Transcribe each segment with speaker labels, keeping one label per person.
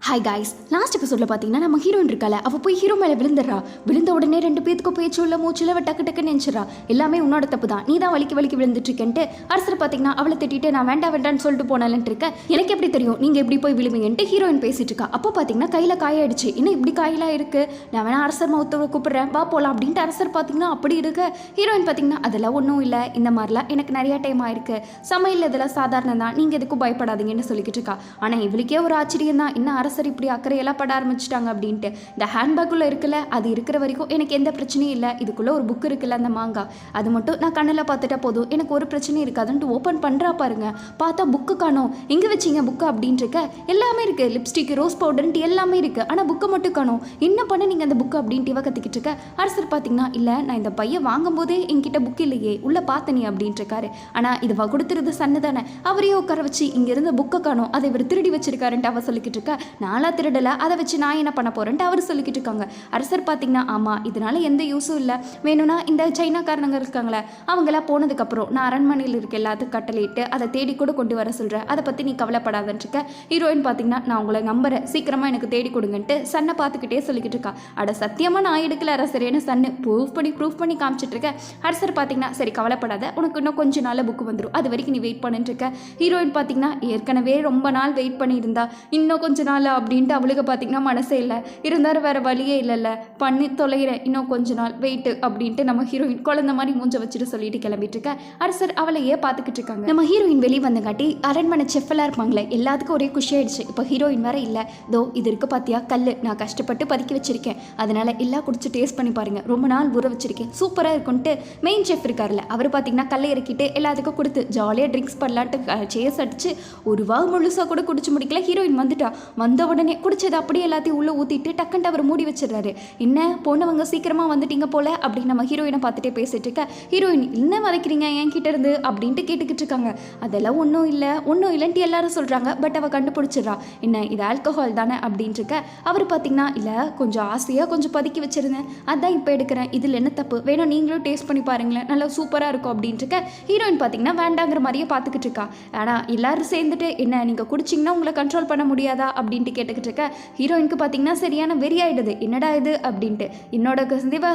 Speaker 1: Hi guys, last எபிசோடில் பார்த்தீங்கன்னா நம்ம ஹீரோயின் இருக்கால, அவள் போய் ஹீரோ மேலே விழுந்துடுறா. விழுந்த உடனே ரெண்டு பேத்துக்கு பேச்சு உள்ள மூச்சில் டக்கு டக்குன்னு நினச்சிடறா. எல்லாமே உன்னோட தப்பு தான், நீ தான் வலிக்கு விழுந்துட்டு இருக்கேன்ட்டு அரசர் பார்த்தீங்கன்னா அவளை திட்டிட்டு நான் வேண்டான்னு சொல்லிட்டு போனாலன்ட்டு இருக்கேன். எனக்கு எப்படி தெரியும் நீங்கள் எப்படி போய் விழுவீங்கன்ட்டு ஹீரோயின் பேசிட்டு இருக்கா. அப்போ பார்த்தீங்கன்னா கையில் காயாயிடுச்சு. இன்னும் இப்படி காயெல்லாம் இருக்கு, நான் வேணா அரசர் மௌத்தவை கூப்பிடுறேன் வா போகலாம் அப்படின்ட்டு அரசர் பார்த்தீங்கன்னா அப்படி இருக்கு. ஹீரோயின் பார்த்தீங்கன்னா அதெல்லாம் ஒன்றும் இல்லை, இந்த மாதிரிலாம் எனக்கு நிறையா டைம் ஆயிருக்கு, சமையல் இதெல்லாம் சாதாரணம் தான், நீங்கள் எதுக்கும் பயப்படாதீங்கன்னு சொல்லிக்கிட்டு இருக்கா. ஆனால் இவளுக்கே ஒரு ஆச்சரியம் தான், இன்னும் அரசர் இப்படி அக்கறையெல்லாம் பட ஆரம்பிச்சிட்டாங்க அப்படின்ட்டு. இந்த ஹேண்ட்பேக்குள்ளே இருக்குல்ல, அது இருக்கிற வரைக்கும் எனக்கு எந்த பிரச்சனையும் இல்லை. இதுக்குள்ளே ஒரு புக் இருக்குல்ல, அந்த மாங்காய், அது மட்டும் நான் கண்ணில் பார்த்துட்டா போதும், எனக்கு ஒரு பிரச்சனையும் இருக்காதுன்ட்டு ஓப்பன் பண்ணுறா பாருங்க. பார்த்தா புக்கு காணோம். எங்கே வச்சிங்க புக்கு அப்படின்ட்டு இருக்க. எல்லாமே இருக்குது, லிப்ஸ்டிக், ரோஸ் பவுடர்ன்ட்டு எல்லாமே இருக்குது, ஆனால் புக்கை மட்டும் காணோம். என்ன பண்ண நீங்கள் அந்த புக்கு அப்படின்ட்டு இவ கத்திக்கிட்டு இருக்க. அரசர் பார்த்தீங்கன்னா இல்லை, நான் இந்த பையன் வாங்கும் போதே என்கிட்ட புக் இல்லையே, உள்ள பார்த்தனி அப்படின்ட்டு இருக்காரு. ஆனால் இது கொடுத்துருது சன்னு தானே, அவரையே உட்கார வச்சு இங்கிருந்து புக்கை காணோம், அதை இவர் திருடி வச்சிருக்காருன்ட்டு அவ சொல்லிக்கிட்டு இருக்கா. நாளா திருடலை, அதை வச்சு நான் என்ன பண்ண போறேன்ட்டு அவர் சொல்லிக்கிட்டு இருக்காங்க. அரசர் பார்த்தீங்கன்னா ஆமாம், இதனால எந்த யூஸும் இல்லை, வேணும்னா இந்த சைனாக்காரங்க இருக்காங்களே அவங்களாம் போனதுக்கப்புறம் நான் அரண்மனையில் இருக்க எல்லாத்துக்கும் கட்டளையிட்டு அதை தேடி கூட கொண்டு வர சொல்கிறேன், அதை பற்றி நீ கவலைப்படாதன்ட்டு இருக்க. ஹீரோயின் பார்த்தீங்கன்னா நான் உங்களை நம்புறேன், சீக்கிரமாக எனக்கு தேடி கொடுங்கன்ட்டு சன்னை பார்த்துக்கிட்டே சொல்லிக்கிட்டு இருக்கா. அட சத்தியமாக நான் எடுக்கல அரசர், என்ன சன்னு ப்ரூஃப் பண்ணி காமிச்சிட்டு இருக்க. அரசர் பார்த்தீங்கன்னா சரி கவலைப்படாத, உனக்கு இன்னும் கொஞ்சம் நாளில் புக்கு வந்துடும், அது வரைக்கும் நீ வெயிட் பண்ணிட்டு இருக்க. ஹீரோயின் பார்த்தீங்கன்னா ஏற்கனவே ரொம்ப நாள் வெயிட் பண்ணியிருந்தா, இன்னும் கொஞ்ச நாள் அப்படின்ட்டு அவளுக்கு பார்த்தீங்கன்னா மனசே இல்லை, இருந்தாலும் வேறு வழியே இல்லைல்ல, பண்ணி தொலைகிறேன், இன்னும் கொஞ்ச நாள் வெயிட்டு அப்படின்ட்டு நம்ம ஹீரோயின் குழந்த மாதிரி மூஞ்ச வச்சுட்டு சொல்லிட்டு கிளம்பிட்டு இருக்க. அரசர் அவளையே பார்த்துக்கிட்டு இருக்காங்க. நம்ம ஹீரோயின் வெளியே வந்தங்காட்டி அரண்மனை செஃப்பெல்லாம் இருப்பாங்களே எல்லாத்துக்கும் ஒரே குஷியாயிடுச்சு. இப்போ ஹீரோயின் வேற இல்லை, தோ இது இருக்கு பார்த்தியா கல், நான் கஷ்டப்பட்டு பதுக்கி வச்சிருக்கேன், அதனால எல்லாம் குடிச்சு டேஸ்ட் பண்ணி பாருங்க, ரொம்ப நாள் ஊற வச்சிருக்கேன், சூப்பராக இருக்குன்ட்டு மெயின் செஃப் இருக்கார்ல அவர் பார்த்தீங்கன்னா கல்லை இறக்கிட்டு எல்லாத்துக்கும் கொடுத்து ஜாலியாக ட்ரிங்க்ஸ் பண்ணலான்ட்டு சேஸ் அடிச்சு ஒரு வாவு முழுசாக கூட குடிச்சு முடிக்கல. ஹீரோயின் வந்துட்டா. வந்த உடனே குடிச்சது அப்படியே எல்லாத்தையும் உள்ளே ஊற்றிட்டு டக்குன்ட்டு அவர் மூடி வச்சிடறாரு. என்ன போனவங்க சீக்கிரமாக வந்துட்டீங்க போல அப்படின்னு நம்ம ஹீரோயினை பார்த்துட்டே பேசிட்டு இருக்க. ஹீரோயின் என்ன வதைக்கிறீங்க என்கிட்ட இருந்து அப்படின்ட்டு கேட்டுக்கிட்டு இருக்காங்க. அதெல்லாம் ஒன்றும் இல்லைன்ட்டு எல்லாரும் சொல்கிறாங்க. பட் அவள் கண்டுபிடிச்சிடறா, என்ன இது ஆல்கஹால் தானே அப்படின்ட்டு இருக்க. அவர் பார்த்தீங்கன்னா இல்லை கொஞ்சம் ஆசையாக கொஞ்சம் பதுக்கி வச்சிருந்தேன், அதான் இப்போ எடுக்கிறேன், இதில் என்ன தப்பு, வேணும் நீங்களும் டேஸ்ட் பண்ணி பாருங்களேன், நல்லா சூப்பராக இருக்கும் அப்படின்ட்டு இருக்க. ஹீரோயின் பார்த்தீங்கன்னா வேண்டாங்கிற மாதிரியே பார்த்துக்கிட்டு இருக்கா. ஆனால் எல்லாரும் சேர்ந்துட்டு என்ன நீங்கள் குடிச்சிங்கன்னா உங்களை கண்ட்ரோல் பண்ண முடியாதா அப்படின்ட்டு கேட்டுக்கிட்டு இருக்க. ஹீரோயினுக்கு பார்த்தீங்கன்னா சரியான வெறி ஆயிடுது, என்னடா இது அப்படின்ட்டு. என்னோட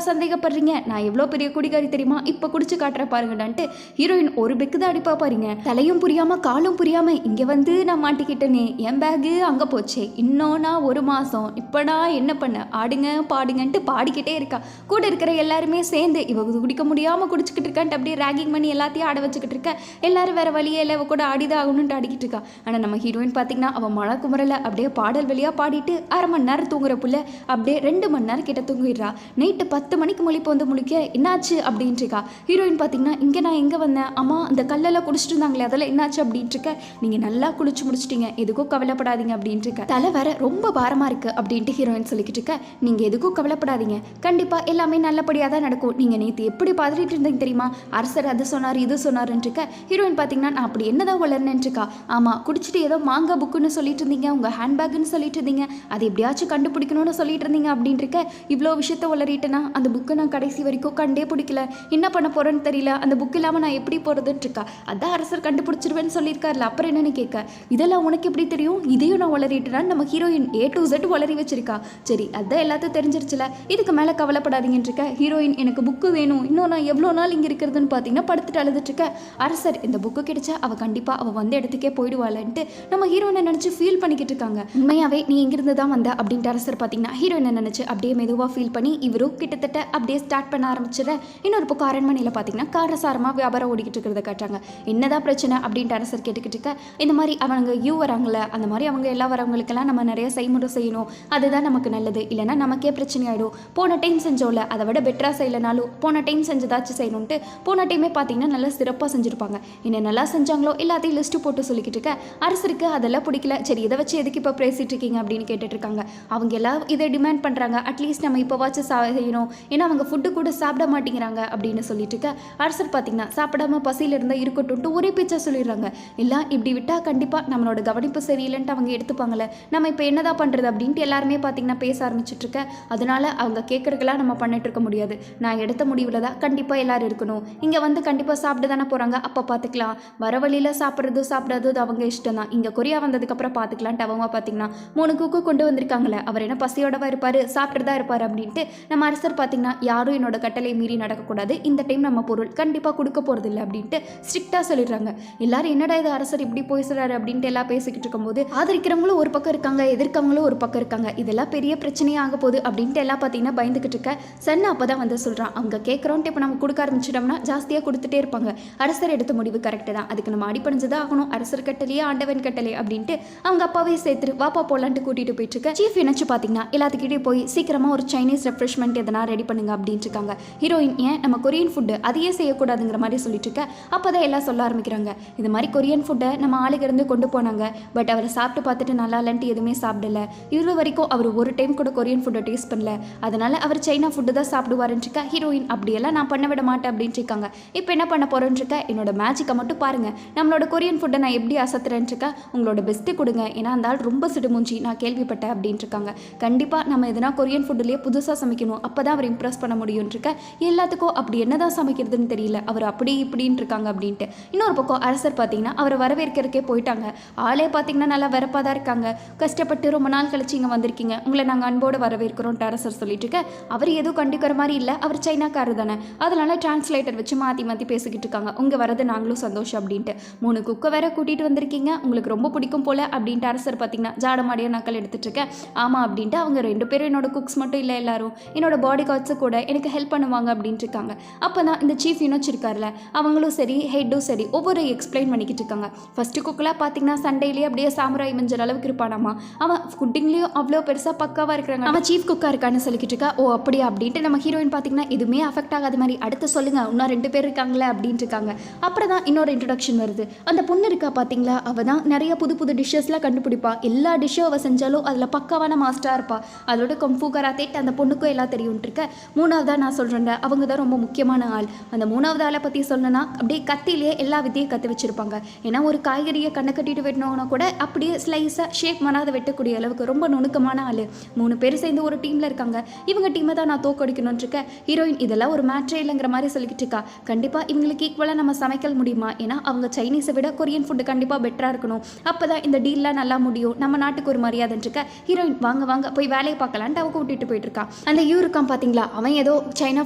Speaker 1: சந்தேகப்படுறீங்க, நான் எவ்வளோ பெரிய குடிகாரி தெரியுமா, இப்போ குடிச்சு காட்டுற பாருங்கடான்ட்டு ஹீரோயின் ஒரு பெக்கு தான் அடிப்பா பாருங்க. தலையும் புரியாமல் காலும் புரியாமல் இங்கே வந்து நான் மாட்டிக்கிட்டேனே, என் பேகு அங்கே போச்சே, இன்னும் நான் 1 மாதம் இப்போ நான் என்ன பண்ண, ஆடுங்க பாடுங்கன்ட்டு பாடிக்கிட்டே இருக்கா. கூட இருக்கிற எல்லாருமே சேர்ந்து இவ குடிக்க முடியாமல் குடிச்சிக்கிட்டு இருக்கான்ட்டு அப்படியே ரேகிங் பண்ணி எல்லாத்தையும் ஆட வச்சுக்கிட்டு இருக்க. எல்லாரும் வேற வழியே இல்லை, இவ கூட ஆடிதான் ஆகணும்ட்டு ஆடிக்கிட்டு இருக்கா. ஆனால் நம்ம ஹீரோயின் பார்த்தீங்கன்னா அவள் மழை குமரலை அப்படியே பாடல் வழியாக பாடிட்டு 1/2 மணி நேரம் தூங்குற புள்ள அப்படியே 2 மணி நேரம் கிட்ட தூங்கிடுறா. நைட்டு 10 மணிக்கு முழிப்பு வந்து முழிக்க என்னாச்சு அப்படின்ட்டு இருக்கா. ஹீரோயின் பார்த்தீங்கன்னா இங்கே நான் எங்கே வந்தேன், அம்மா அந்த கல்லெல்லாம் குடிச்சிட்டு இருந்தாங்களே அதெல்லாம் என்னாச்சு அப்படின்ட்டு இருக்க. நீங்கள் நல்லா குளிச்சு முடிச்சிட்டீங்க, எதுக்கும் கவலைப்படாதீங்க அப்படின்ட்டு இருக்க. தலை வேற ரொம்ப பாரமாக இருக்குது அப்படின்ட்டு ஹீரோயின் சொல்லிக்கிட்டு இருக்க. நீங்கள் எதுக்கும் கவலைப்படாதீங்க, கண்டிப்பாக எல்லாமே நல்லபடியாக தான் நடக்கும், நீங்கள் நேற்று எப்படி பாதிரிட்டு இருந்தீங்க தெரியுமா, அரசர் அது சொன்னார் இது சொன்னாருன்ட்டு இருக்க. ஹீரோயின் பார்த்தீங்கன்னா நான் அப்படி என்னதான் வளர்னேன்ட்டு இருக்கா. ஆமாம் குடிச்சிட்டு ஏதோ மாங்காய் புக்குன்னு சொல்லிட்டு இருந்தீங்க, உங்கள் ஹேண்ட்பேக்குன்னு சொல்லிட்டு இருந்தீங்க, அது எப்படியாச்சும் கண்டுபிடிக்கணும்னு சொல்லிட்டு இருந்தீங்க அப்படின்ட்டு இருக்க. இவ்வளோ விஷயத்த வளரிட்டேன்னா அந்த புக்கை நான் கடைசி வரைக்கும் கண்டே பிடிக்கல, என்ன பண்ண போகிறேன்னு தெரியல, அந்த புக் இல்லாமல் நான் எப்படி போகிறதுன்னு இருக்கா. அதான் அரசர் கண்டுபிடிச்சிருவேன்னு சொல்லியிருக்காருல, அப்புறம் என்னன்னு கேட்க. இதெல்லாம் உனக்கு எப்படி தெரியும், இதையும் நான் வளரிட்டேனான்னு நம்ம ஹீரோயின் A to Z வளரி வச்சிருக்கா. சரி அதான் எல்லாத்தையும் தெரிஞ்சிருச்சுல, இதுக்கு மேலே கவலைப்படாதீங்கன்னு இருக்க. ஹீரோயின் எனக்கு புக்கு வேணும், இன்னும் நான் எவ்வளோ நாள் இங்கே இருக்கிறதுன்னு பார்த்தீங்கன்னா படுத்துட்டு அழுதுட்டு இருக்க. அரசர் இந்த புக்கு கிடைச்சா அவள் கண்டிப்பாக அவள் வந்த இடத்துக்கே போயிடுவாள்ன்ட்டு நம்ம ஹீரோயினை நினச்சி ஃபீல் பண்ணிக்கிட்டு இருக்காங்க. உண்மையாகவே நீ எங்கிருந்து தான் வந்த அப்படின்ட்டு அரசர் பார்த்தீங்கன்னா ஹீரோயினை நினச்சி அப்படியே மெதுவாக ஃபீல் பண்ணி இவரும் கிட்டத்தட்ட அப்படியே ஸ்டார்ட் பண்ண ஆரம்பிச்சிட. இன்னொரு பக்கம் அரண்மனையில் பார்த்தீங்கன்னா காரசாரமாக வியாபாரம் ஓடிக்கிட்டு இருக்கிறத காட்டுறாங்க. என்னதான் பிரச்சனை அப்படின்ட்டு அரசர் கேட்டுக்கிட்டு இருக்க. இந்த மாதிரி அவங்க வராங்களே அந்த மாதிரி அவங்க எல்லா வரவங்களுக்கெல்லாம் நம்ம நிறைய செய்முறை செய்யணும், அதுதான் நமக்கு நல்லது, இல்லைனா நமக்கே பிரச்சனை ஆகிடும். போன டைம் செஞ்சோம்ல அதை விட பெட்டராக செய்யலைனாலும் போன டைம் செஞ்சதாச்சும் செய்யணும்ட்டு போன டைமே பார்த்தீங்கன்னா நல்லா சிறப்பாக செஞ்சுருப்பாங்க. என்ன நல்லா செஞ்சாங்களோ எல்லாத்தையும் லிஸ்ட்டு போட்டு சொல்லிக்கிட்டு இருக்க. அரசருக்கு அதெல்லாம் பிடிக்கல. சரி இதை வச்சு எதுக்கு இப்போ பேசிட்டு இருக்கீங்க அப்படின்னு கேட்டுட்டு இருக்காங்க. அவங்க எல்லாம் இதை டிமாண்ட் பண்ணுறாங்க, அட்லீஸ்ட் நம்ம இப்போவாச்சும் செய்யணும், ஏன்னா அவங்க ஃபுட்டு கூட சாப்பிட மாட்டேங்கிறாங்க அப்படின்னு சொல்லிட்டு இருக்க. அரசர் பார்த்தீங்கன்னா சாப்பிடாம பசியில் இருந்தால் இருக்கட்டும்ட்டு ஒரே பேச்சா சொல்லிடுறாங்க. எல்லாம் இப்படி விட்டால் கண்டிப்பாக நம்மளோட கவனிப்பு சரியில்லைன்ட்டு அவங்க எடுத்துப்பாங்களே, நம்ம இப்போ என்னதான் பண்ணுறது அப்படின்ட்டு எல்லாருமே பார்த்தீங்கன்னா பேச ஆரம்பிச்சுட்டு இருக்க. அதனால அவங்க கேட்குறதுக்கெல்லாம் நம்ம பண்ணிட்டு இருக்க முடியாது, நான் எடுத்த முடிவில் தான் கண்டிப்பாக எல்லாரும் இருக்கணும், இங்கே வந்து கண்டிப்பாக சாப்பிட்டு தானே போகிறாங்க, அப்போ பார்த்துக்கலாம், வர வழியில் சாப்பிட்றது சாப்பிடாதது அவங்க இஷ்டம் தான், இங்கே கொரியா வந்ததுக்கப்புறம் பார்த்துக்கலான்ட்டு அவங்க பார்த்தீங்கன்னா பார்த்தீங்கன்னா 3 குக்கு கொண்டு வந்திருக்காங்களே, அவர் என்ன பசியோடவா இருப்பார், சாப்பிட்டு தான் இருப்பார் அப்படின்ட்டு நம்ம அரசர் பார்த்தீங்கன்னா யாரும் என்னோட கட்டளை மீறி நடக்கக்கூடாது, இந்த டைம் நம்ம பொருள் கண்டிப்பாக கொடுக்க போகிறது இல்லை அப்படின்ட்டு ஸ்ட்ரிக்டாக சொல்லிடுறாங்க. எல்லாரும் என்னடா இது அரசர் இப்படி போய் சொல்கிறாரு அப்படின்ட்டு எல்லாம் பேசிக்கிட்டு இருக்கும்போது ஆதரிக்கிறவங்களும் ஒரு பக்கம் இருக்காங்க, எதிர்க்கவங்களும் ஒரு பக்கம் இருக்காங்க, இதெல்லாம் பெரிய பிரச்சனையாக ஆக போகுது அப்படின்ட்டு எல்லாம் பார்த்தீங்கன்னா பயந்துக்கிட்டு இருக்க சன் அப்போ தான் வந்து சொல்கிறான், அவங்க கேட்குறோன்ட்டு இப்போ நம்ம கொடுக்க ஆரம்பிச்சிட்டோம்னா ஜாஸ்தியாக கொடுத்துட்டே இருப்பாங்க, அரசர் எடுத்த முடிவு கரெக்டு தான், அதுக்கு நம்ம அடிப்படைஞ்சுதான் ஆகணும், அரசர் கட்டளையே ஆண்டவன் கட்டளை அப்படின்ட்டு அவங்க அப்பாவே சேர்த்து வாப்பா போலான்ட்டு கூட்டிகிட்டு போயிட்டு இருக்க சீஃப் நினச்சி பார்த்தீங்கன்னா எல்லாத்துக்கிட்டே போய் சீக்கிரமாக ஒரு சைனீஸ் ரெஃப்ரெஷ்மெண்ட் எதனா ரெடி பண்ணுங்க அப்படின்ட்டு இருக்காங்க. ஹீரோயின் ஏன் நம்ம கொரியன் ஃபுட்டு அதையே செய்யக்கூடாதுங்கிற மாதிரி சொல்லிட்டு இருக்க அப்போ தான் எல்லாம் சொல்ல ஆரம்பிக்கிறாங்க, இது மாதிரி கொரியன் ஃபுட்டை நம்ம ஆளுங்க இருந்து கொண்டு போனாங்க, பட் அவரை சாப்பிட்டு பார்த்துட்டு நல்லா இல்லைன்ட்டு எதுவுமே சாப்பிடல, இவ்வளோ வரைக்கும் அவர் ஒரு டைம் கூட கொரியன் ஃபுட்டை டேஸ்ட் பண்ணல, அதனால அவர் சைனா ஃபுட்டு தான் சாப்பிடுவாருன்னு இருக்கா. ஹீரோயின் அப்படியெல்லாம் நான் பண்ண விட மாட்டேன் அப்படின்ட்டு இருக்காங்க. இப்போ என்ன பண்ண போகிறேன்னு இருக்கா, என்னோட மேஜிக்கை மட்டும் பாருங்கள், நம்மளோட கொரியன் ஃபுட்டை நான் எப்படி அசத்துறேன்னு இருக்கா, உங்களோட பெஸ்ட்டு கொடுங்க, ஏன்னா அந்த ஆள் ரொம்ப சிடுமூஞ்சி நான் கேள்விப்பட்டேன் அப்படின்ட்டு இருக்காங்க. கண்டிப்பாக நம்ம எதனா கொரியன் ஃபுட்டுலேயே புதுசாக சமைக்கணும், அப்போ தான் அவர் இம்ப்ரெஸ் பண்ண முடியும்னு இருக்க. எல்லாத்துக்கும் அப்படி என்னதான் சமைக்கிறதுன்னு தெரியல, அவர் அப்படி இப்படின்னு இருக்காங்க அப்படின்ட்டு. இன்னொரு பக்கம் அரசர் பார்த்தீங்கன்னா அவரை வரவேற்கிறதுக்கே போயிட்டாங்க. ஆளே பார்த்தீங்கன்னா நல்லா வெறப்பாக தான் இருக்காங்க, கஷ்டப்பட்டு ரொம்ப நாள் கழிச்சு இங்கே வந்திருக்கீங்க, உங்களை நாங்கள் அன்போடு வரவேற்கிறோன்ட்டு அரசர் சொல்லிட்டு இருக்க. அவர் எதுவும் கண்டுக்கிற மாதிரி இல்லை, அவர் சைனாக்காரர் தானே, அதனால டிரான்ஸ்லேட்டர் வச்சு மாற்றி மாற்றி பேசிக்கிட்டு இருக்காங்க. உங்கள் வரது நாங்களும் சந்தோஷம் அப்படின்ட்டு. 3 குக்கை வேற கூட்டிகிட்டு வந்திருக்கீங்க, உங்களுக்கு ரொம்ப பிடிக்கும் போல அப்படின்ட்டு அரசர் பார்த்தீங்கன்னா ஜாடமாடியாக நக்கல் எடுத்துட்டு இருக்கேன். ஆமாம் அப்படின்ட்டு அவங்க 2 பேரும் என்னோட குக்ஸ் மட்டும் இல்லை, எல்லாரும் என்னோட பாடி கார்ட்ஸு கூட எனக்கு ஹெல்ப் பண்ணுவாங்க அப்படின்ட்டு இருக்காங்க. அப்போ தான் இந்த சீஃப் யூனிச்சிருக்காருல அவங்களும் சரி ஹெட்டும் சரி ஒவ்வொரு எக்ஸ்பிளைன் பண்ணிக்கிட்டு இருக்காங்க. ஃபஸ்ட்டு குக்கெலாம் பார்த்தீங்கன்னா சண்டையிலேயே அப்படியே சாமுராய் மஞ்சள் அளவுக்கு இருப்பானாமா, அவன் ஃபுட்டிங்லேயும் அவ்வளோ பெருசாக பக்காவாக இருக்கிறாங்க, அவன் சீஃப் குக்காக இருக்கான்னு சொல்லிக்கிட்டு இருக்கா. ஓ அப்படியா அப்படின்ட்டு நம்ம ஹீரோயின் பார்த்தீங்கன்னா எதுவுமே அஃபெக்ட் ஆகாத மாதிரி அடுத்து சொல்லுங்க, இன்னும் 2 பேர் இருக்காங்களே அப்படின்ட்டு இருக்காங்க. அப்புறம் தான் இன்னொரு இன்ட்ரடக்ஷன் வருது. அந்த பொண்ணு இருக்கா பார்த்தீங்களா, அவள் தான் நிறைய புது புது டிஷ்ஷஸ்லாம் கண்டுபிடிப்பா, எல்லா டிஷ்ஷும் அவள் செஞ்சாலும் அதில் பக்காவான மாஸ்டராக இருப்பா, அதோட கம்ஃபூ கராத்தே அந்த பொண்ணுக்கும் எல்லாம் தெரியும்ட்டு இருக்க. 3வதாக நான் சொல்கிறேன், அவங்க தான் ரொம்ப முக்கியமான ஆள். அந்த 3வது ஆளை பற்றி சொல்லணும்னா அப்படியே கத்திலேயே எல்லா வித்தையும் கற்று வச்சுருப்பாங்க. ஏன்னா ஒரு காய்கறியை கண்ணை கட்டிட்டு வெட்டினோன்னா கூட அப்படியே ஸ்லைஸாக ஷேப் பண்ணாத வெட்டக்கூடிய அளவுக்கு ரொம்ப நுணுக்கமான ஆள். 3 பேர் சேர்ந்து ஒரு டீமில் இருக்காங்க, இவங்க டீமை தான் நான் தோக்கடிக்கணும்னு இருக்க. ஹீரோயின் இதெல்லாம் ஒரு மேட்ரே இல்லைங்கிற மாதிரி சொல்லிக்கிட்டு இருக்கா. கண்டிப்பாக இவங்களுக்கு ஈக்குவலாக நம்ம சமைக்க முடியுமா, ஏன்னா அவங்க சைனீஸை விட கொரியன் ஃபுட்டு கண்டிப்பாக பெட்டராக இருக்கணும், அப்போ தான் இந்த டீல்லாம் நல்லா முடியும், நம்ம நாட்டுக்கு ஒரு மரியாதைன்னு இருக்க. ஹீரோயின் வாங்க வாங்க போய் வேலையை பார்க்கலான்ட்டு அவ கூட்டிகிட்டு போயிட்டு இருக்கா. அந்த இருக்கான் பார்த்தீங்களா, அவன் ஏதோ சைனா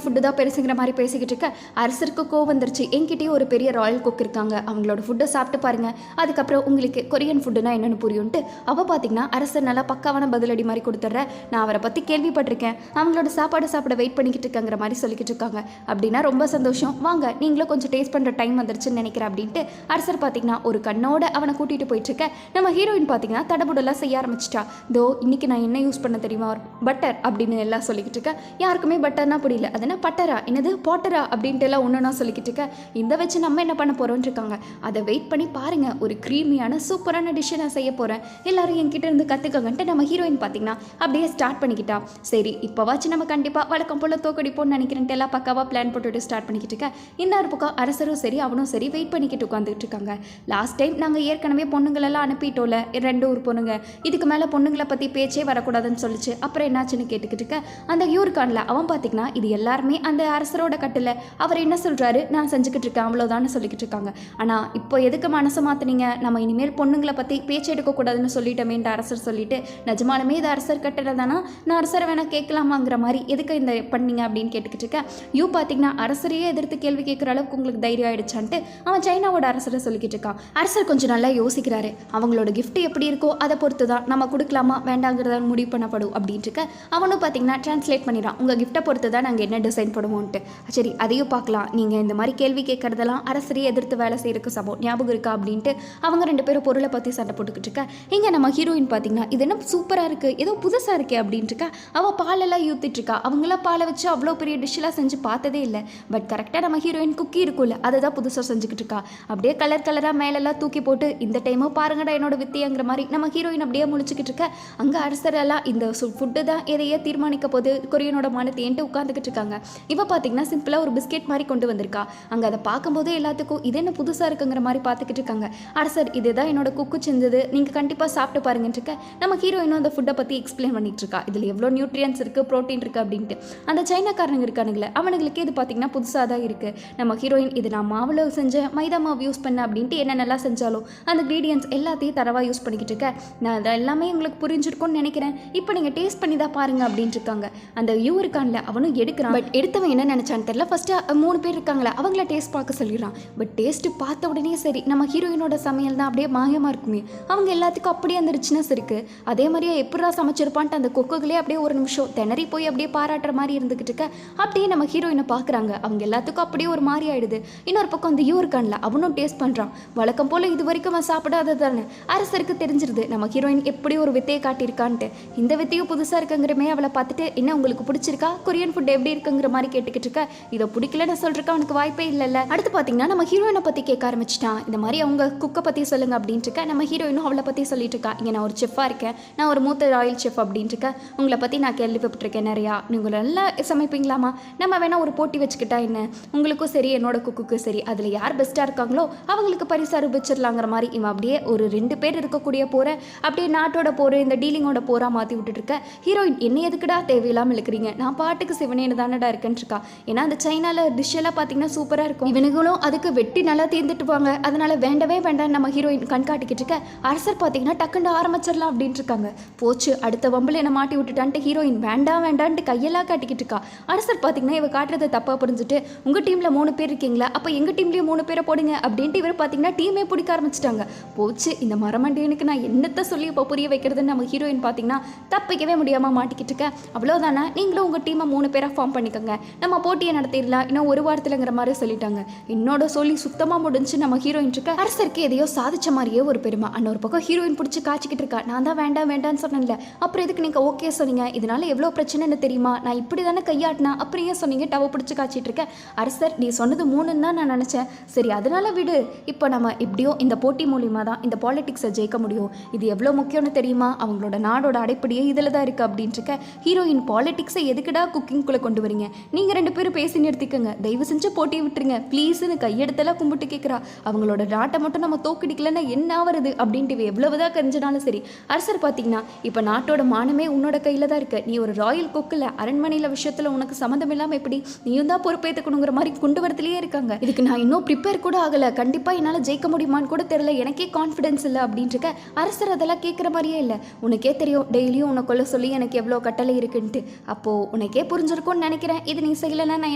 Speaker 1: ஃபுட்டு தான் பெருசுங்கிற மாதிரி பேசிக்கிட்டு இருக்க. அரசருக்கு கோவம் வந்துருச்சு, என்கிட்டயே ஒரு பெரிய ராயல் குக் இருக்காங்க, அவங்களோட ஃபுட்டை சாப்பிட்டு பாருங்க, அதுக்கப்புறம் உங்களுக்கு கொரியன் ஃபுட்டுனா என்னென்னு புரியும்ட்டு அவள் பார்த்தீங்கன்னா அரசர் நல்லா பக்காவான பதிலடி மாதிரி கொடுத்துட்றேன், நான் அவரை பற்றி கேள்விப்பட்டிருக்கேன், அவங்களோட சாப்பாடு சாப்பிட வெயிட் பண்ணிக்கிட்டு இருக்காங்கிற மாதிரி சொல்லிக்கிட்டு இருக்காங்க. அப்படின்னா ரொம்ப சந்தோஷம், வாங்க நீங்களும் கொஞ்சம் டேஸ்ட் பண்ணுற டைம் வந்துருச்சுன்னு நினைக்கிறேன் அப்படின்ட்டு அரசர் பார்த்தீங்கன்னா ஒரு கண்ணோட அவனை கூட்டிகிட்டு போயிட்டு இருக்க. நம்ம ஹீரோயின் பார்த்தீங்கன்னா தடபுடலாம் செய்ய ஆரம்பிச்சிட்டா. தோ இன்னைக்கு நான் என்ன யூஸ் பண்ண தெரியுமா, பட்டர் அப்படின்னு எல்லாம் சொல்லிக்கிட்டு இருக்க. யாருக்குமே பட்டர்னா புரியல, அது என்ன பட்டரா, என்னது பாட்டரா அப்படின்ட்டு எல்லாம் ஒன்றுனா சொல்லிக்கிட்டு இருக்க. இந்த வச்சு நம்ம என்ன பண்ண போகிறோன்னு இருக்காங்க, அதை வெயிட் பண்ணி பாருங்க, ஒரு க்ரீமியான சூப்பரான டிஷ்ஷை நான் செய்ய போகிறேன், எல்லாரும் என்கிட்ட இருந்து கற்றுக்கங்கன்ட்டு நம்ம ஹீரோயின் பார்த்தீங்கன்னா அப்படியே ஸ்டார்ட் பண்ணிக்கிட்டா. சரி இப்போவாச்சும் நம்ம கண்டிப்பாக வழக்கம் போல் தோக்கடிப்போம்னு நினைக்கிறேன்ட்டு எல்லாம் பக்காவாக பிளான் போட்டுட்டு ஸ்டார்ட் பண்ணிக்கிட்டு இருக்க. இன்னொரு பக்கம் அரசரும் சரி அவனும் சரி வெயிட் பண்ணிக்கிட்டு உட்காந்துக்கிட்டு இருக்காங்க. லாஸ்ட் டைம் நாங்கள் ஏற்கனவே பொண்ணுங்களெல்லாம் அனுப்பிட்டோம்ல, 2 ஊர் பொண்ணுங்க, இதுக்கு மேலே பொண்ணுங்களை பற்றி பேச்சே வரக்கூடாதுன்னு சொல்லிச்சு, அப்புறம் என்னாச்சுன்னு கேட்டுக்கிட்டு இருக்க. அந்த யூருக்கான்ல அவன் பார்த்தீங்கன்னா இது எல்லாருமே அந்த அரசரோட கட்டில், அவர் என்ன சொல்கிறாரு நான் செஞ்சுக்கிட்டு இருக்கேன் அவ்வளோதான்னு சொல்லிக்கிட்டு இருக்காங்க. ஆனால் இப்போ எதுக்கு மனசை மாற்றினீங்க, நம்ம இனிமேல் பொண்ணுங்களை பற்றி பேச்சு எடுக்கக்கூடாதுன்னு சொல்லிட்டோமேன்ற அரசர் சொல்லிட்டு, நிஜமாலுமே இது அரசர் கட்டில் தானா, நான் அரசரை வேணா கேட்கலாமாங்கிற மாதிரி எதுக்கு இந்த பண்ணீங்க அப்படின்னு கேட்டுக்கிட்டு இருக்கேன். யூ பார்த்தீங்கன்னா அரசரையே எதிர்த்து கேள்வி கேட்குற அளவுக்கு உங்களுக்கு தைரியம் ஆயிடுச்சான்ட்டு அவன் சைனாவோட அரசரை சொல்லிக்கிட்டு இருக்கான். அரசர் கொஞ்சம் நல்லா யோசிக்கிறாரு, அவங்களோட கிஃப்ட் எப்படி இருக்கோ அதை பொறுத்து தான் நம்ம கொடுக்கலாமா வேண்டாங்கிறத முடிவு பண்ணப்படும் அப்படின்ட்டு இருக்க. அவனும் பார்த்தீங்கன்னா டிரான்ஸ்லேட் பண்ணிடுறான், உங்கள் கிஃப்ட்டை பொறுத்து தான் நாங்கள் என்ன டிசைன் பண்ணுவோன்ட்டு. சரி அதையும் பார்க்கலாம், நீங்கள் இந்த மாதிரி கேள்வி கேட்கறதெல்லாம் அரசரையே எதிர்த்து வேலை செய்யறதுக்கு சமம், ஞாபகம் இருக்கா அப்படின்ட்டு அவங்க 2 பேரும் பொருளை பற்றி சண்டை போட்டுக்கிட்டு இருக்க. இங்கே நம்ம ஹீரோயின் பார்த்தீங்கன்னா இது என்ன சூப்பராக இருக்குது, ஏதோ புதுசாக இருக்கே அப்படின்ட்டு இருக்கா. அவள் பாலெல்லாம் ஊற்றிட்டு இருக்கா, அவங்களாம் பாலை வச்சு அவ்வளோ பெரிய டிஷ்ஷெல்லாம் செஞ்சு பார்த்ததே இல்லை. பட் கரெக்டாக நம்ம ஹீரோயின் குக்கி இருக்கும்ல அதை தான் புதுசாக செஞ்சுக்கிட்டு இருக்கா. அப்படியே கலர் கலராக மேலெல்லாம் தூக்கி போட்டு இந்த டைமும் பாருங்கடா என்னோட வித்தியங்கிற மாதிரி நம்ம ஹீரோயின் அப்படியே முழிச்சுக்கிட்டு இருக்க. அங்கே அரசரெல்லாம் இந்த ஃபுட்டு தான் எதையே தீர்மானிக்க போது கொரியனோட மானத்தையன்ட்டு உட்காந்துக்கிட்டு இருக்காங்க. இவ பார்த்தீங்கன்னா சிம்பிளாக ஒரு பிஸ்கெட் மாதிரி கொண்டு வந்திருக்கா. அங்கே அதை பார்க்கும்போது எல்லாத்துக்கும் இது என்ன புதுசாக இருக்குங்கிற மாதிரி பார்த்துக்கிட்டு இருக்காங்க. அரசர் இதுதான் என்னோட குக்கு செஞ்சது, நீங்கள் கண்டிப்பாக சாப்பிட்டு பாருங்கன்னு இருக்க. நம்ம ஹீரோயினும் அந்த ஃபுட்டை பற்றி எக்ஸ்பிளைன் பண்ணிட்டு இருக்கா, இதில் எவ்வளோ நியூட்ரியன்ஸ் இருக்குது, ப்ரோட்டீன் இருக்குது அப்படின்ட்டு. அந்த சைனாக்காரனுங்க இருக்கானுங்களே அவனுங்களுக்கு இது பார்த்தீங்கன்னா புதுசாக தான் இருக்குது. நம்ம ஹீரோயின் இது நான் மாவில் செஞ்ச மைதா மாவு யூஸ் பண்ண அப்படின்ட்டு என்னென்னலாம் செஞ்சாலும் அந்த இன்க்ரீடியன்ஸ் எல்லாத்தையும் தரவாக யூஸ் பண்ணிக்கிட்டு இருக்க. நான் அதை எல்லாமே உங்களுக்கு புரிஞ்சிருக்கும்னு நினைக்கிறேன். இப்போ நீங்கள் டேஸ்ட் பண்ணி தான் பாருங்கள் அப்படின்ட்டு இருக்காங்க. அந்த யூ இருக்கான்ல அவனும் எடுக்கிறான். பட் எடுத்தவன் என்ன நினச்சான்னு தெரியல. ஃபஸ்ட்டு 3 பேர் இருக்காங்களே அவங்கள டேஸ்ட் பார்க்க சொல்லிடுறான். பட் டேஸ்ட்டு பார்த்த உடனே சரி நம்ம ஹீரோயினோட சமையல் தான் அப்படியே மாயமாக இருக்குமே. அவங்க எல்லாத்துக்கும் அப்படியே அந்த ரிச்னஸ் இருக்குது. அதே மாதிரியே எப்படா சமைச்சிருப்பான்ட்டு அந்த கொக்குகளே அப்படியே ஒரு நிமிஷம் திணறி போய் அப்படியே பாராட்டுற மாதிரி இருந்துக்கிட்டு இருக்க. அப்படியே நம்ம ஹீரோயினை பார்க்குறாங்க. அவங்க எல்லாத்துக்கும் அப்படியே ஒரு மாதிரி ஆயிடுது. இன்னொரு பக்கம் அந்த யூ இருக்கான்ல அவனும் டேஸ்ட் பண்ணுறான். வழக்கம் போல் இது வரைக்கும் அவன் சாப்பிடாதது தானே. அரசருக்கு தெரிஞ்சிருது நம்ம ஹீரோயின் எப்படி ஒரு வித்தையை காட்டியிருக்கான்ட்டு. இந்த வித்தையும் புதுசாக இருக்குங்கிறமே அவளை பார்த்துட்டு என்ன உங்களுக்கு பிடிச்சிருக்கா, கொரியன் ஃபுட் எப்படி இருக்குங்கிற மாதிரி கேட்டுக்கிட்டு இருக்க. இதை பிடிக்கலன்னு சொல்றதுக்கு அவனுக்கு வாய்ப்பே இல்லைல்ல. அடுத்து பார்த்தீங்கன்னா நம்ம ஹீரோயினை பற்றி கேட்க ஆரம்பிச்சிட்டான். இந்த மாதிரி அவங்க குக்கை பற்றி சொல்லுங்க அப்படின்ட்டு இருக்க. நம்ம ஹீரோயினும் அவளை பற்றி சொல்லிட்டு இருக்கா. இங்கே நான் ஒரு செஃப்பாக இருக்கேன், நான் ஒரு மூத்த ராயல் செஃப் அப்படின்ட்டு இருக்க. உங்களை பற்றி நான் கேள்விப்பட்டிருக்கேன் நிறையா, நீங்கள் நல்லா சமைப்பீங்களாமா, நம்ம வேணா ஒரு போட்டி வச்சுக்கிட்டா என்ன, உங்களுக்கும் சரி என்னோட குக்குக்கும் சரி அதில் யார் பெஸ்ட்டாக இருக்காங்களோ அவங்களுக்கு பரிசு அறிவிச்சிடலாங்கிற மாதிரி இவன் அப்படியே ஒரு 2 பேர் இருக்கக்கூடிய போகிற அப்படியே நாட்டோட போகிற இந்த டீலிங்கோட போரா மாற்றி விட்டுட்டு இருக்க. ஹீரோயின் என்ன எதுக்குடா தேவையில்லாமல் இருக்கிறீங்க, நான் பாட்டுக்கு சிவனேன்னு தானடா இருக்கேன்னு இருக்கா. ஏன்னா அந்த சைனாவில் டிஷ் எல்லாம் பார்த்தீங்கன்னா சூப்பராக இருக்கும். இவனுங்களும் அதுக்கு வெட்டி நல்லா தீர்ந்துட்டுவாங்க. அதனால வேண்டவே வேண்டாம் நம்ம ஹீரோயின் கண்காட்டிக்கிட்டு இருக்க. அரசர் பார்த்தீங்கன்னா டக்குன்னு ஆரம்பிச்சிடலாம் அப்படின்ட்டு இருக்காங்க. போச்சு அடுத்த வம்பில் என்ன மாட்டி விட்டுட்டான்ட்டு ஹீரோயின் வேண்டாம் வேண்டான்ட்டு கையெல்லாம் காட்டிக்கிட்டு இருக்கா. அரசர் பார்த்தீங்கன்னா இவ காட்டுறதை தப்பாக புரிஞ்சுட்டு உங்கள் டீமில் 3 பேர் இருக்கீங்களா, அப்போ எங்கள் டீம்லேயும் 3 பேரை போடுங்க அப்படின்ட்டு இவர் பார்த்தீங்கன்னா டீமே பிடிக்க ஆரம்பிச்சிட்டாங்க. போச்சு இந்த மரமண்டியனுக்கு நான் என்னத்தை சொல்லி இப்போ புரிய வைக்கிறதுன்னு நம்ம ஹீரோயின் பார்த்தீங்கன்னா தப்பிக்கவே முடியாமல் மாட்டிக்கிட்டு இருக்க. அவ்வளோதானே, நீங்களும் உங்கள் டீமை 3 பேராக ஃபார்ம் பண்ணிக்கோங்க, நம்ம போட்டியை நடத்திடலாம் இன்னும் 1 வாரத்தில்ங்கிற மாதிரி சொல்லிட்டாங்க. என்னோட சொல்லி சுத்தமாக முடிஞ்சு நம்ம ஹீரோயின் இருக்க. அரசருக்கு எதையோ சாதிச்ச மாதிரியே ஒரு பெருமை. இன்னொரு பக்கம் ஹீரோயின் பிடிச்சி காய்ச்சிக்கிட்டு இருக்கா. நான் தான் வேண்டாம் வேண்டான்னு சொன்னேன்ல, அப்புறம் எதுக்கு நீங்கள் ஓகே சொன்னீங்க, இதனால எவ்வளோ பிரச்சனைன்னு தெரியுமா, நான் இப்படி தானே கையாட்டினா அப்புறம் ஏன் சொன்னீங்க டவ பிடிச்சி காய்ச்சிட்டு இருக்கேன். அரசர் நீ சொன்னது 3ன்னு தான் நான் நினச்சேன், சரி அதனால விடு, இப்போ நம்ம எப்படியோ இந்த போட்டி மூலியமாக தான் இந்த பாலிடிக்ஸை ஜெயிக்க முடியும், இது எவ்வளோ முக்கியம்னு தெரியுமா, அவங்களோட நாடோட அடைப்படியே இதில் தான் இருக்குது அப்படின்ட்டு இருக்க. ஹீரோயின் பாலிடிக்ஸை எதுக்குடா குக்கிங்குள்ளே கொண்டு வரீங்க, நீங்கள் 2 பேரும் பேசி நிறுத்திக்கோங்க, தயவு செஞ்சு போட்டியை விட்டுருங்க ப்ளீஸ்ன்னு கையெடுத்தெல்லாம் கும்பிட்டு கேட்குறா. அவங்களோட நாட்டை மட்டும் நம்ம தோக்கடிக்கலன்னா என்ன ஆகுறது அப்படின்ட்டு எவ்வளவுதான் கெஞ்சினாலும் சரி. அரசர் பார்த்தீங்கன்னா இப்போ நாட்டோட மானமே உன்னோட கையில் தான் இருக்கு, நீ ஒரு ராயல் குக்கில் அரண்மனையில் விஷயத்தில் உனக்கு சம்மந்தம் இல்லாமல் எப்படி நீயும் தான் பொறுப்பேற்றுக்கணுங்கிற மாதிரி கொண்டு வரதுலேயே இருக்காங்க. இதுக்கு நான் இன்னும் ப்ரிப்பேர் கூட ஆகலை, கண்டிப்பாக என்னால் ஜெயிக்க முடியுமான்னு கூட தெரியல, எனக்கே கான்ஃபிடன்ஸ் இல்லை அப்படின்ட்டு இருக்க. அரசர் அதெல்லாம் கேட்குற மாதிரியே இல்லை. உனக்கே தெரியும் டெய்லியும் உன்னை கொல்ல சொல்லி எனக்கு எவ்வளோ கட்டளை இருக்குன்ட்டு, அப்போது உனக்கே புரிஞ்சிருக்கும்னு நினைக்கிறேன், இது நீ செய்யலைன்னா நான்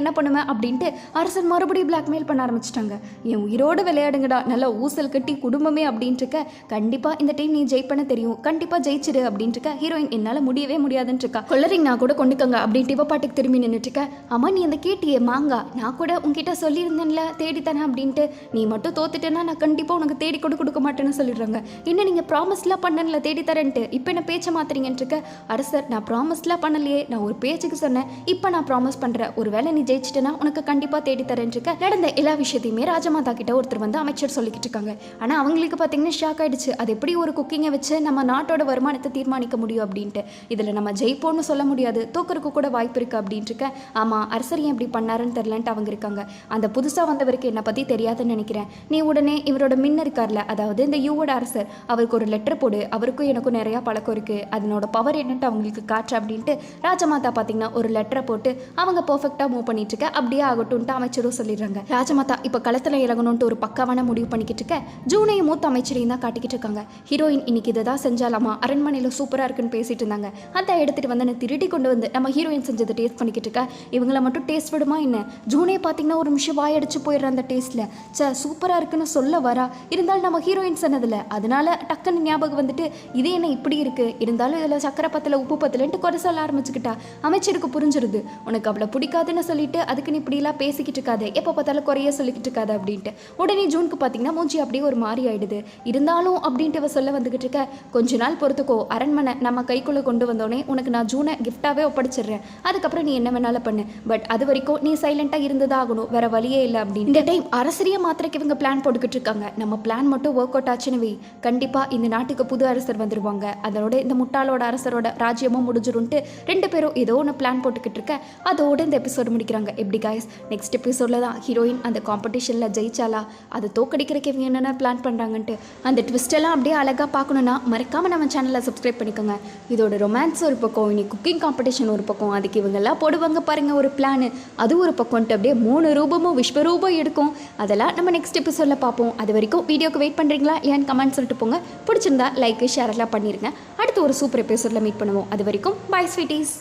Speaker 1: என்ன பண்ணுவேன் அப்படின்ட்டு அரசர் மறுபடியும் பிளாக்மெயில் பண்ண ஆரம்பிச்சிட்டாங்க. என் உயிரோடு விளையாடுங்கடா, நல்லா ஊசல் கட்டி குடும்பமே அப்படின்ட்டு இருக்க. கண்டிப்பாக இந்த டைம் நீ ஜெயிப்பன தெரியும், கண்டிப்பாக ஜெயிச்சிடு அப்படின்ட்டு இருக்க. ஹீரோயின் என்னால் முடியவே முடியாதுன்னு இருக்கா. கொல்லரிங் நான் கூட கொண்டுக்கங்க அப்படின்ட்டு இவ பாட்டுக்கு திரும்பி நின்றுட்டு இருக்க. அம்மா நீ அந்த கேட்டியே மாங்கா, நான் கூட உங்ககிட்ட சொல்லியிருந்தேன்ல தேடித்தானே அப்படின்ட்டு, நீ மட்டும் தோத்துட்டேன்னா நான் கண்டிப்பாக உனக்கு தேடி கொடுக்க மாட்டேன்னு சொல்லிடுறாங்க. என்ன நீங்கள் ப்ராமிஸ்லாம் பண்ணல தேடி தரேன்ட்டு இப்போ என்ன பேச்சை மாத்துறீங்கன்னு இருக்க. அரசர் நான் ப்ராமிஸ்லாம் பண்ணலையே, நான் ஒரு பேச்சுக்கு சொன்னேன், இப்போ நான் ப்ராமிஸ் பண்ணுறேன், ஒரு வேளை நீ ஜெயிச்சிட்டேன்னா உனக்கு கண்டிப்பாக தேடி தரேன் இருக்க. நடந்த எல்லா விஷயத்தையுமே ராஜமாதா கிட்ட ஒருத்தர் வந்து அமைச்சர் சொல்லிக்கிட்டு இருக்காங்க. ஆனால் அவங்களுக்கு பார்த்தீங்கன்னா ஷாக் ஆயிடுச்சு, அது எப்படி ஒரு குக்கிங்கை வச்சு நம்ம நாட்டோட வருமானத்தை தீர்மானிக்க முடியும் அப்படின்ட்டு. இதில் நம்ம ஜெயிப்போன்னு சொல்ல முடியாது, தோக்கருக்கு கூட வாய்ப்பு இருக்குது அப்படின்ட்டு இருக்க. ஆமாம் அரசர் ஏன் இப்படி பண்ணாருன்னு தெரிலன்ட்டு அவங்க இருக்காங்க. அந்த புதுசாக வந்தவருக்கு என்னை பற்றி தெரியாதுன்னு நினைக்கிறேன், நீ உடனே இவரோட மின்ன இருக்கார்ல, அதாவது இந்த யூவோட அரசர், அவருக்கு ஒரு லெட்டர் போடு, அவருக்கும் எனக்கும் நிறையா பழக்கம் இருக்குது, அதனோட பவர் என்னன்ட்டு அவங்களுக்கு காற்று அப்படின்ட்டு ராஜமாதா பார்த்தீங்கன்னா ஒரு லெட்டரை போட்டு அவங்க பர்ஃபெக்டாக மூவ் பண்ணிட்டு இருக்க. அப்படியே ஆகட்டும்ட்டு அமைச்சரும் சொல்லிடுறாங்க. ராஜமாதா இப்போ களத்தில் இறங்கணுன்ட்டு ஒரு பக்காவான முடிவு பண்ணிக்கிட்டு இருக்க. ஜூனையும் மூத்த அமைச்சரையும் தான் காட்டிக்கிட்டு இருக்காங்க. ஹீரோயின் இன்னைக்கு இதை தான் செஞ்சாலாமா, அரண்மனையில் சூப்பராக இருக்குன்னு பேசிட்டு இருந்தாங்க. அதை எடுத்துகிட்டு வந்து திருடி கொண்டு வந்து நம்ம ஹீரோயின் செஞ்சதை டேஸ்ட் பண்ணிக்கிட்டு இருக்க. இவங்கள மட்டும் டேஸ்ட் விடுமா என்ன, ஜூனே பார்த்தீங்கன்னா ஒரு நிமிஷம் வாயடிச்சு போயிடுற அந்த டேஸ்ட்டில் சூப்பராக இருக்குன்னு சொல்ல வரா. இருந்தாலும் நம்ம ஹீரோயின் சொன்னதில்ல, அதனால டக்குன்னு ஞாபகம் வந்துட்டு இது என்ன இப்படி இருக்குது, இருந்தாலும் இதில் சக்கரை பத்தில் உப்பு பத்தலன்ட்டு குறை சொல்ல ஆரம்பிச்சுக்கிட்டா. அமைச்சருக்கு புரிஞ்சிருது, உனக்கு அவ்வளோ பிடிக்காதுன்னு சொல்லிட்டு அதுக்கு நீ இப்படிலாம் பேசிக்கிட்டு இருக்காது, எப்போ பார்த்தாலும் குறைய சொல்லிக்கிட்டு இருக்காது அப்படின்ட்டு. உடனே ஜூனுக்கு பார்த்தீங்கன்னா மூஞ்சி அப்படியே ஒரு மாதிரி ஆயிடுது. இருந்தாலும் அப்படின்ட்டு இவ சொல்ல வந்துக்கிட்டு இருக்க. கொஞ்ச நாள் பொறுத்துக்கோ, அரண்மனை நம்ம கைக்குள்ளே கொண்டு வந்தோடனே உனக்கு நான் ஜூனை கிஃப்டாகவே ஒப்படைச்சிடுறேன், அதுக்கப்புறம் நீ என்ன வேணாலும் பண்ணு, பட் அது வரைக்கும் நீ சைலண்டாக இருந்ததாக ஆகணும், வேற வழியே இல்லை அப்படின்னு. இந்த டைம் அரசரிய மாத்திரைக்கு இவங்க பிளான் போட்டுக்கிட்டு இருக்காங்க. நம்ம பிளான் மட்டும் ஒர்க் அவுட் ஆச்சுன்னு வை, கண்டிப்பாக இந்த நாட்டுக்கு புது அரசர் வந்துடுவாங்க, அதோட இந்த முட்டாளோட அரசரோட ராஜ்யமும் முடிஞ்சிரும்ட்டு 2 பேரும் ஏதோ ஒன்று பிளான் போட்டுக்கிட்டு இருக்க. அதோட இந்த எபிசோடு முடிக்கிறாங்க. எப்படி காய்ஸ், நெக்ஸ்ட் எபிசோடில் தான் ஹீரோயின் அந்த காம்படிஷனில் ஜெயிச்சாலா, அதை தோக்கடிக்கிறதுக்கு இவங்க என்னென்ன பிளான் பண்ணுறாங்கன்ட்டு அந்த ட்விஸ்டெல்லாம் அப்படியே அழகாக பார்க்கணுன்னா மறக்காமல் நம்ம சேனலை சப்ஸ்கிரைப் பண்ணிக்கோங்க. இதோட ரொமான்ஸ் ஒரு பக்கம், இனி குக்கிங் காம்படிஷன் ஒரு பக்கம், அதுக்கு இவங்கெல்லாம் போடுவாங்க பாருங்கள் ஒரு பிளான், அது ஒரு பக்கம்ட்டு அப்படியே 3 ரூபமும் விஸ்வரூபம் எடுக்கும். அதெல்லாம் நம்ம நெக்ஸ்ட் எபிசோடில் பார்ப்போம். அது வரைக்கும் வீடியோக்கு வெயிட் பண்ணுறீங்களா இல்லையான்னு கமெண்ட் சொல்லிட்டு போங்க. பிடிச்சிருந்தா லைக் ஷேர் எல்லாம் பண்ணிடுங்க. அடுத்து ஒரு சூப்பர் எபிசோடில் மீட் பண்ணுவோம். அது வரைக்கும் பை ஸ்வீட்டீஸ்.